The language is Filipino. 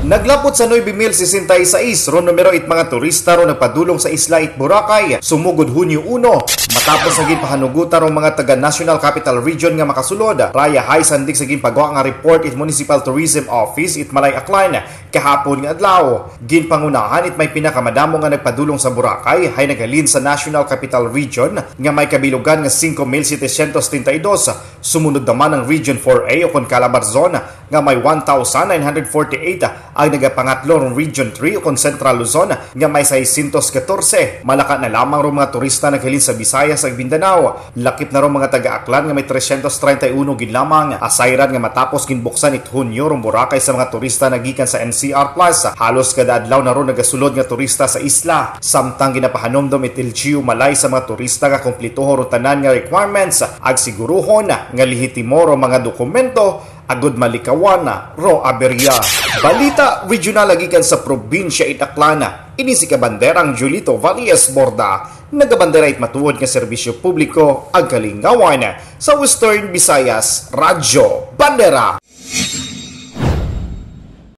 Naglapot sa 9,066 ron numero it mga turista ron nagpadulong sa isla it Boracay sumugod Hunyo 1 matapos naging pahanugutan ron mga taga National Capital Region nga makasulod. Raya High sandig sa ginpagawa nga report it Municipal Tourism Office it Malay Aklan kahapon nga adlaw. Ginpangunahan it may pinakamadamo nga nagpadulong sa Boracay hay nagalin sa National Capital Region nga may kabilugan nga 5,732. Sumunod naman ang Region 4A o kon Calabarzon nga may 1,948 ang nagapangatlo ng Region 3 o kon Central Luzon nga may 614. Malaka na lamang ro mga turista naghalin sa Visayas ag Mindanao. Lakip na ro mga taga-Aklan nga may 331 gid lamang. Asayran nga matapos ginbuksan it Hunyo ro Boracay sa mga turista nagikan sa NCR Plus. Halos kada adlaw na ro nagasulod nga turista sa isla. Samtang ginapahanomdom it LGU Malay sa mga turista nga kumplituho ro tanan nga requirements ag siguruhon nga lehitimo ro mga dokumento agud malikawan ro aberya. Balita regional gikan sa probinsya it Aklan. Ini si kabanderang Julito Valles Borda nagabandera it matuod nga serbisyo publiko ag kalingawan sa Western Visayas Radyo Bandera.